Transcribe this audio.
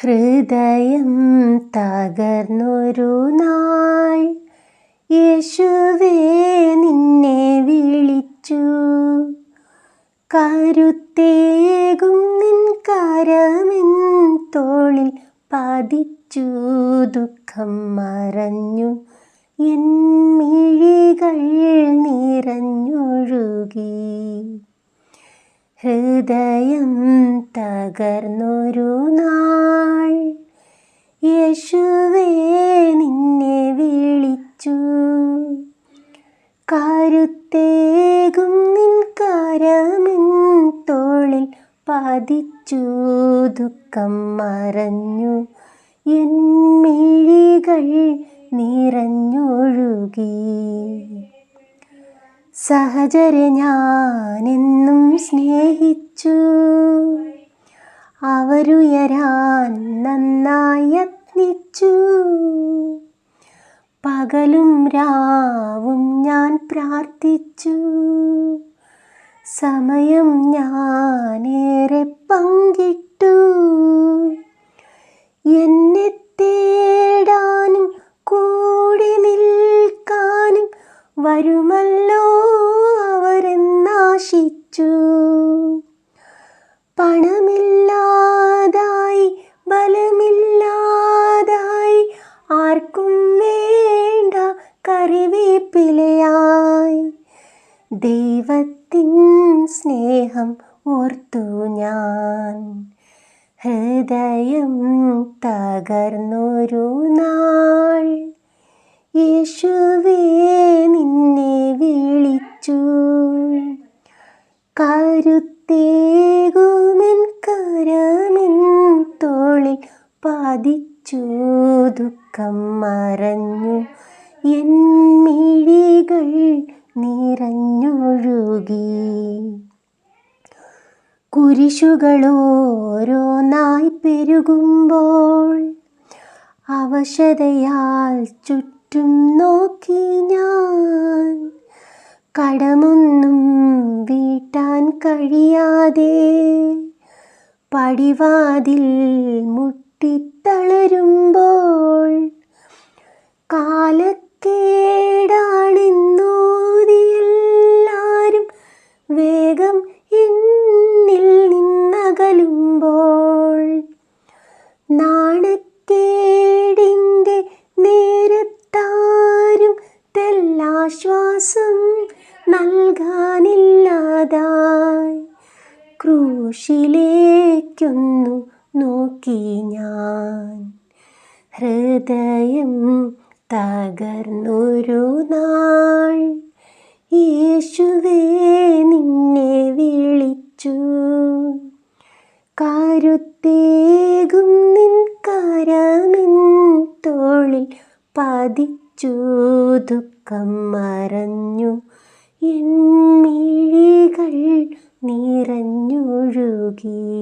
ഹൃദയം തകർന്നൊരു നാൾ യേശുവേ നിന്നെ വിളിച്ചു. കരുത്തേകും നിൻ കരമെൻ തോളിൽ പതിച്ചു. ദുഃഖം മറഞ്ഞു എൻ മിഴികൾ നിറഞ്ഞൊഴുകി. ഹൃദയം തകർന്നൊരു നാൾ യേശുവേ നിന്നെ വിളിച്ചു. കരുത്തേകും നിൻ കരമെൻ തോളിൽ പതിച്ചു. ദുഃഖം മറഞ്ഞു എൻ മിഴികൾ നിറഞ്ഞൊഴുകി. സഹചരെ ഞാനെന്നും സ്നേഹിച്ചു. അവരുയരാൻ നന്നായി യത്നിച്ചു. പകലും രാവും ഞാൻ പ്രാർത്ഥിച്ചു. സമയം ഞാനേറെ പങ്കിട്ടു. എന്നെ തേടാനും കൂടെ നിൽക്കാനും വരുമല്ലോ അവരെന്നാശിച്ചു. പണമില്ലാതായി ബലമില്ലാതായി ആർക്കും വേണ്ട കറിവേപ്പിലയായി. ദൈവത്തിൻ സ്നേഹം ഓർത്തു ഞാൻ. ഹൃദയം തകർന്നൊരു നാൾ യേശുവേ നിന്നെ വിളിച്ചു. കരുത്തേകുമെൻ കരമെൻ തോളിൽ പതിച്ചു. ദുഃഖം മറഞ്ഞു എൻ മിഴികൾ നിറഞ്ഞൊഴുകി. കുരിശുകളോരോന്നായി പെരുകുമ്പോൾ അവശതയാൽ ചുറ്റും നോക്കി ഞാൻ. കടമൊന്നും വീട്ടാൻ കഴിയാതെ പടിവാതിൽ മുട്ടിത്തളരുമ്പോൾ കാലക്കേടാണെന്നോതിയെല്ലാരും വേഗം എന്നിൽ നിന്നകലുമ്പോൾ നാണക്കേടിൻ്റെ നേരത്താരും തെല്ലാശ്വാസം നൽകാനില്ലാതായി. ക്രൂശിലേക്കൊന്നു നോക്കി ഞാൻ. ഹൃദയം തകർന്നൊരു നാൾ യേശുവേ നിന്നെ വിളിച്ചു. കരുത്തേകും നിൻ കരമെൻ തോളിൽ പതിച്ചു. ദുഃഖം മറഞ്ഞു എൻ മിഴികൾ നിറഞ്ഞൊഴുകി.